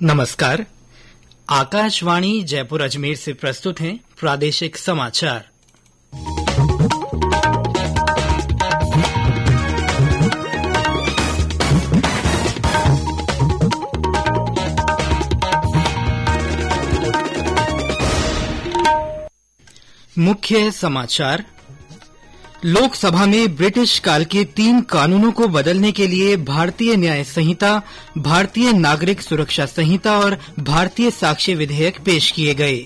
नमस्कार। आकाशवाणी जयपुर अजमेर से प्रस्तुत हैं प्रादेशिक समाचार। मुख्य समाचार। लोकसभा में ब्रिटिश काल के 3 कानूनों को बदलने के लिए भारतीय न्याय संहिता, भारतीय नागरिक सुरक्षा संहिता और भारतीय साक्ष्य विधेयक पेश किए गए।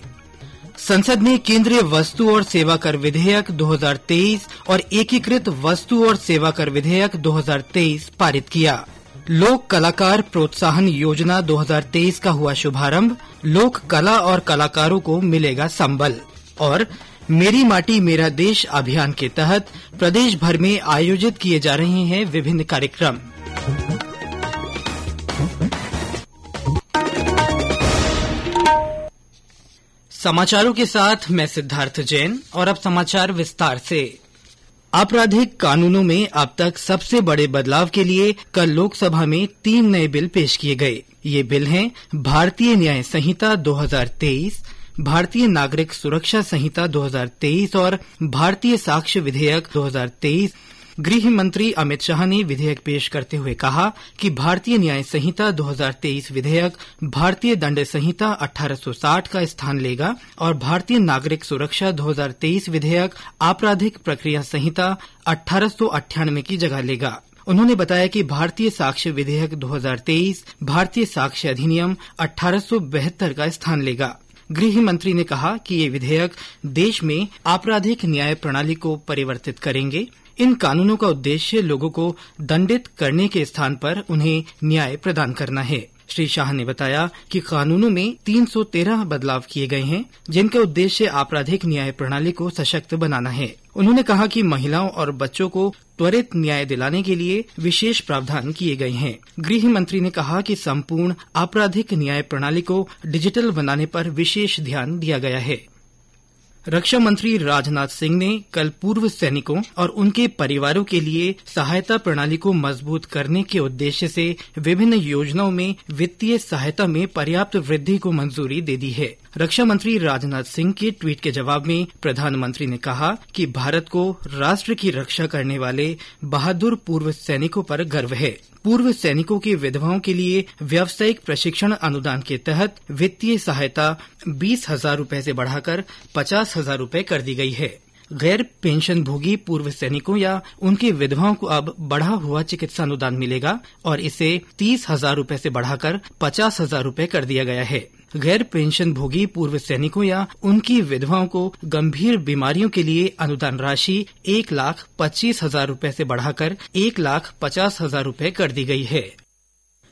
संसद ने केंद्रीय वस्तु और सेवा कर विधेयक 2023 और एकीकृत वस्तु और सेवा कर विधेयक 2023 पारित किया। लोक कलाकार प्रोत्साहन योजना 2023 का हुआ शुभारंभ। लोक कला और कलाकारों को मिलेगा संबल। और मेरी माटी मेरा देश अभियान के तहत प्रदेश भर में आयोजित किए जा रहे हैं विभिन्न कार्यक्रम। समाचारों के साथ मैं सिद्धार्थ जैन और अब समाचार विस्तार से। आपराधिक कानूनों में अब तक सबसे बड़े बदलाव के लिए कल लोकसभा में 3 नए बिल पेश किए गए। ये बिल हैं भारतीय न्याय संहिता 2023, भारतीय नागरिक सुरक्षा संहिता 2023 और भारतीय साक्ष्य विधेयक 2023। गृह मंत्री अमित शाह ने विधेयक पेश करते हुए कहा कि भारतीय न्याय संहिता 2023 विधेयक भारतीय दंड संहिता 1860 का स्थान लेगा और भारतीय नागरिक सुरक्षा 2023 विधेयक आपराधिक प्रक्रिया संहिता 1898 की जगह लेगा। उन्होंने बताया कि भारतीय साक्ष्य विधेयक 2023 भारतीय साक्ष्य अधिनियम 1872 का स्थान लेगा। गृह मंत्री ने कहा कि ये विधेयक देश में आपराधिक न्याय प्रणाली को परिवर्तित करेंगे। इन कानूनों का उद्देश्य लोगों को दंडित करने के स्थान पर उन्हें न्याय प्रदान करना है। श्री शाह ने बताया कि कानूनों में 313 बदलाव किए गए हैं, जिनका उद्देश्य आपराधिक न्याय प्रणाली को सशक्त बनाना है। उन्होंने कहा कि महिलाओं और बच्चों को त्वरित न्याय दिलाने के लिए विशेष प्रावधान किए गए हैं। गृह मंत्री ने कहा कि संपूर्ण आपराधिक न्याय प्रणाली को डिजिटल बनाने पर विशेष ध्यान दिया गया है। रक्षा मंत्री राजनाथ सिंह ने कल पूर्व सैनिकों और उनके परिवारों के लिए सहायता प्रणाली को मजबूत करने के उद्देश्य से विभिन्न योजनाओं में वित्तीय सहायता में पर्याप्त वृद्धि को मंजूरी दे दी है। रक्षा मंत्री राजनाथ सिंह के ट्वीट के जवाब में प्रधानमंत्री ने कहा कि भारत को राष्ट्र की रक्षा करने वाले बहादुर पूर्व सैनिकों पर गर्व है। पूर्व सैनिकों की विधवाओं के लिए व्यावसायिक प्रशिक्षण अनुदान के तहत वित्तीय सहायता 20,000 रूपये से बढ़ाकर 50,000 रूपये कर दी गई है। गैर पेंशन भोगी पूर्व सैनिकों या उनकी विधवाओं को अब बढ़ा हुआ चिकित्सा अनुदान मिलेगा और इसे 30,000 रूपये से बढ़ाकर 50,000 रूपये कर दिया गया है। गैर पेंशन भोगी पूर्व सैनिकों या उनकी विधवाओं को गंभीर बीमारियों के लिए अनुदान राशि 1,25,000 रूपये से बढ़ाकर 1,50,000 रूपये कर दी गई है।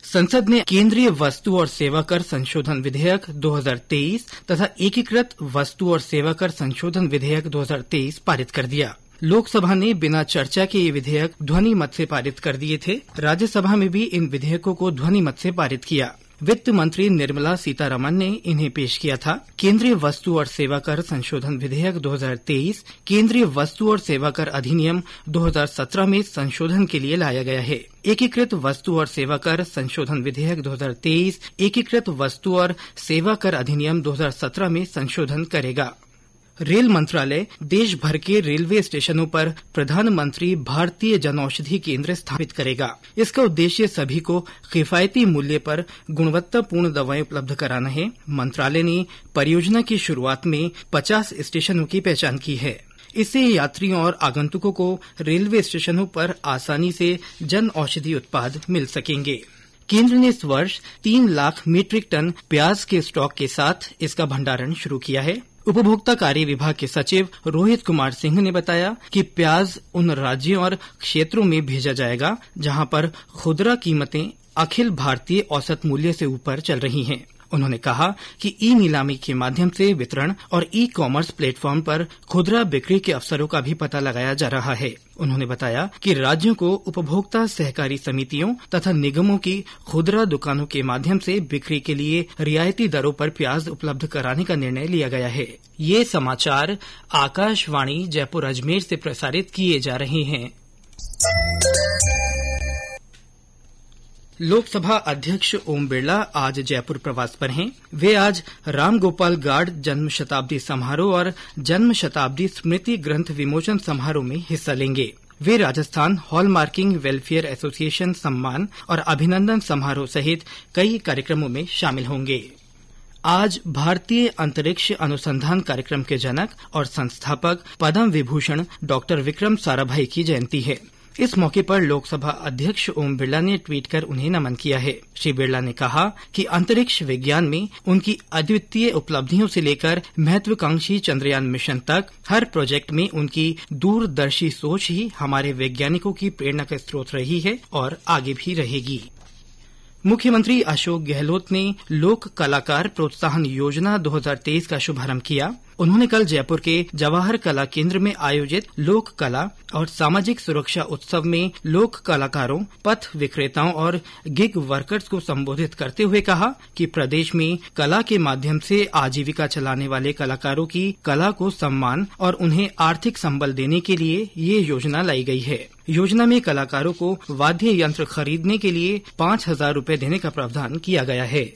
संसद ने केंद्रीय वस्तु और सेवा कर संशोधन विधेयक 2023 तथा एकीकृत वस्तु और सेवा कर संशोधन विधेयक 2023 पारित कर दिया। लोकसभा ने बिना चर्चा के ये विधेयक ध्वनि मत से पारित कर दिए थे। राज्यसभा में भी इन विधेयकों को ध्वनि मत से पारित किया। वित्त मंत्री निर्मला सीतारमण ने इन्हें पेश किया था। केंद्रीय वस्तु और सेवा कर संशोधन विधेयक 2023 केंद्रीय वस्तु और सेवा कर अधिनियम 2017 में संशोधन के लिए लाया गया है। एकीकृत वस्तु और सेवा कर संशोधन विधेयक 2023 एकीकृत वस्तु और सेवा कर अधिनियम 2017 में संशोधन करेगा। रेल मंत्रालय देश भर के रेलवे स्टेशनों पर प्रधानमंत्री भारतीय जनऔषधि केंद्र स्थापित करेगा। इसका उद्देश्य सभी को किफायती मूल्य पर गुणवत्तापूर्ण दवाएं उपलब्ध कराना है। मंत्रालय ने परियोजना की शुरुआत में 50 स्टेशनों की पहचान की है। इससे यात्रियों और आगंतुकों को रेलवे स्टेशनों पर आसानी से जन औषधि उत्पाद मिल सकेंगे। केंद्र ने इस वर्ष 3 लाख मीट्रिक टन प्याज के स्टॉक के साथ इसका भंडारण शुरू किया है। उपभोक्ता कार्य विभाग के सचिव रोहित कुमार सिंह ने बताया कि प्याज उन राज्यों और क्षेत्रों में भेजा जाएगा जहां पर खुदरा कीमतें अखिल भारतीय औसत मूल्य से ऊपर चल रही हैं। उन्होंने कहा कि ई नीलामी के माध्यम से वितरण और ई कॉमर्स प्लेटफॉर्म पर खुदरा बिक्री के अवसरों का भी पता लगाया जा रहा है। उन्होंने बताया कि राज्यों को उपभोक्ता सहकारी समितियों तथा निगमों की खुदरा दुकानों के माध्यम से बिक्री के लिए रियायती दरों पर प्याज उपलब्ध कराने का निर्णय लिया गया है। ये समाचार आकाशवाणी जयपुर अजमेर से प्रसारित किए जा रहे हैं। लोकसभा अध्यक्ष ओम बिरला आज जयपुर प्रवास पर हैं। वे आज राम गोपाल गार्ड जन्म शताब्दी समारोह और जन्म शताब्दी स्मृति ग्रंथ विमोचन समारोह में हिस्सा लेंगे। वे राजस्थान हॉलमार्किंग वेलफेयर एसोसिएशन सम्मान और अभिनंदन समारोह सहित कई कार्यक्रमों में शामिल होंगे। आज भारतीय अंतरिक्ष अनुसंधान कार्यक्रम के जनक और संस्थापक पद्म विभूषण डॉक्टर विक्रम साराभाई की जयंती है। इस मौके पर लोकसभा अध्यक्ष ओम बिरला ने ट्वीट कर उन्हें नमन किया है। श्री बिरला ने कहा कि अंतरिक्ष विज्ञान में उनकी अद्वितीय उपलब्धियों से लेकर महत्वाकांक्षी चंद्रयान मिशन तक हर प्रोजेक्ट में उनकी दूरदर्शी सोच ही हमारे वैज्ञानिकों की प्रेरणा का स्रोत रही है और आगे भी रहेगी। मुख्यमंत्री अशोक गहलोत ने लोक कलाकार प्रोत्साहन योजना 2023 का शुभारंभ किया। उन्होंने कल जयपुर के जवाहर कला केंद्र में आयोजित लोक कला और सामाजिक सुरक्षा उत्सव में लोक कलाकारों, पथ विक्रेताओं और गिग वर्कर्स को संबोधित करते हुए कहा कि प्रदेश में कला के माध्यम से आजीविका चलाने वाले कलाकारों की कला को सम्मान और उन्हें आर्थिक संबल देने के लिए ये योजना लाई गई है। योजना में कलाकारों को वाद्य यंत्र खरीदने के लिए 5,000 रूपये देने का प्रावधान किया गया है।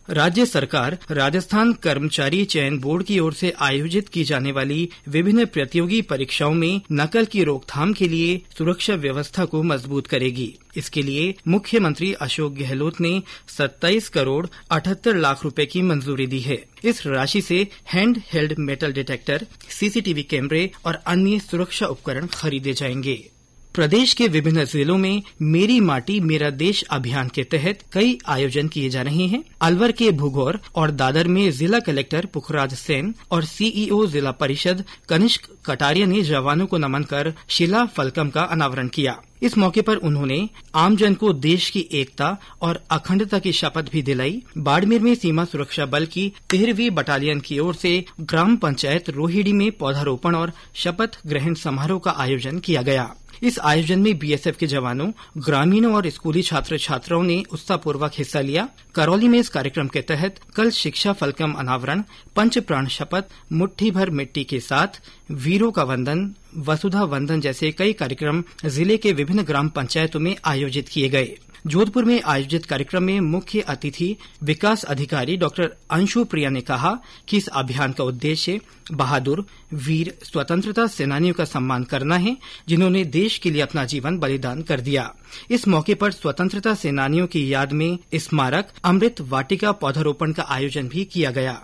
राज्य सरकार राजस्थान कर्मचारी चयन बोर्ड की ओर से आयोजित की जाने वाली विभिन्न प्रतियोगी परीक्षाओं में नकल की रोकथाम के लिए सुरक्षा व्यवस्था को मजबूत करेगी। इसके लिए मुख्यमंत्री अशोक गहलोत ने 27 करोड़ 78 लाख रुपए की मंजूरी दी है। इस राशि से hand held metal detector, CCTV कैमरे और अन्य सुरक्षा उपकरण खरीदे जाएंगे। प्रदेश के विभिन्न जिलों में मेरी माटी मेरा देश अभियान के तहत कई आयोजन किए जा रहे हैं। अलवर के भुगौर और दादर में जिला कलेक्टर पुखराज सेन और सीईओ जिला परिषद कनिष्क कटारिया ने जवानों को नमन कर शिला फलकम का अनावरण किया। इस मौके पर उन्होंने आमजन को देश की एकता और अखंडता की शपथ भी दिलाई। बाड़मेर में सीमा सुरक्षा बल की 13वीं बटालियन की ओर से ग्राम पंचायत रोहिड़ी में पौधारोपण और शपथ ग्रहण समारोह का आयोजन किया गया। इस आयोजन में बीएसएफ के जवानों, ग्रामीणों और स्कूली छात्र छात्राओं ने उत्साहपूर्वक हिस्सा लिया। करौली में इस कार्यक्रम के तहत कल शिक्षा फलकम अनावरण, पंच प्राण शपथ, मुट्ठी भर मिट्टी के साथ वीरों का वंदन, वसुधा वंदन जैसे कई कार्यक्रम जिले के विभिन्न ग्राम पंचायतों में आयोजित किए गए। जोधपुर में आयोजित कार्यक्रम में मुख्य अतिथि विकास अधिकारी डॉक्टर अंशु प्रिया ने कहा कि इस अभियान का उद्देश्य बहादुर वीर स्वतंत्रता सेनानियों का सम्मान करना है, जिन्होंने देश के लिए अपना जीवन बलिदान कर दिया। इस मौके पर स्वतंत्रता सेनानियों की याद में स्मारक अमृत वाटिका पौधारोपण का आयोजन भी किया गया।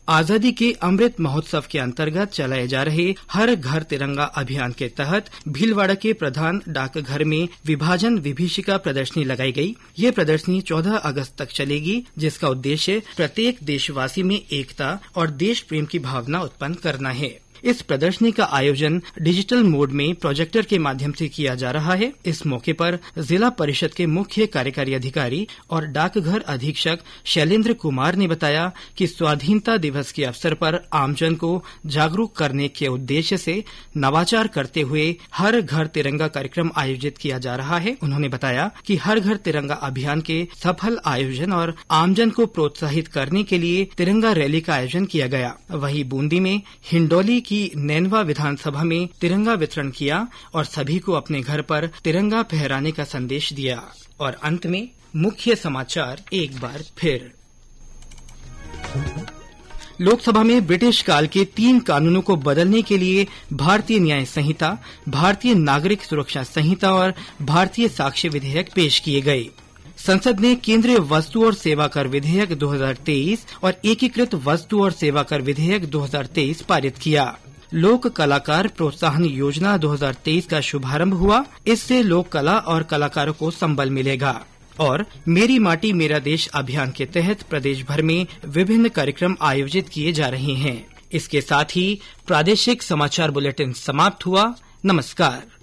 आजादी के अमृत महोत्सव के अंतर्गत चलाए जा रहे हर घर तिरंगा अभियान के तहत भीलवाड़ा के प्रधान डाकघर में विभाजन विभीषिका प्रदर्शनी लगाई गई। ये प्रदर्शनी 14 अगस्त तक चलेगी, जिसका उद्देश्य प्रत्येक देशवासी में एकता और देश प्रेम की भावना उत्पन्न करना है। इस प्रदर्शनी का आयोजन डिजिटल मोड में प्रोजेक्टर के माध्यम से किया जा रहा है। इस मौके पर जिला परिषद के मुख्य कार्यकारी अधिकारी और डाकघर अधीक्षक शैलेंद्र कुमार ने बताया कि स्वाधीनता दिवस के अवसर पर आमजन को जागरूक करने के उद्देश्य से नवाचार करते हुए हर घर तिरंगा कार्यक्रम आयोजित किया जा रहा है। उन्होंने बताया कि हर घर तिरंगा अभियान के सफल आयोजन और आमजन को प्रोत्साहित करने के लिए तिरंगा रैली का आयोजन किया गया। वहीं बूंदी में हिंडोली की नैनवा विधानसभा में तिरंगा वितरण किया और सभी को अपने घर पर तिरंगा फहराने का संदेश दिया। और अंत में मुख्य समाचार एक बार फिर। लोकसभा में ब्रिटिश काल के 3 कानूनों को बदलने के लिए भारतीय न्याय संहिता, भारतीय नागरिक सुरक्षा संहिता और भारतीय साक्ष्य विधेयक पेश किए गए। संसद ने केंद्रीय वस्तु और सेवा कर विधेयक 2023 और एकीकृत वस्तु और सेवा कर विधेयक 2023 पारित किया। लोक कलाकार प्रोत्साहन योजना 2023 का शुभारंभ हुआ। इससे लोक कला और कलाकारों को संबल मिलेगा। और मेरी माटी मेरा देश अभियान के तहत प्रदेश भर में विभिन्न कार्यक्रम आयोजित किए जा रहे हैं। इसके साथ ही प्रादेशिक समाचार बुलेटिन समाप्त हुआ। नमस्कार।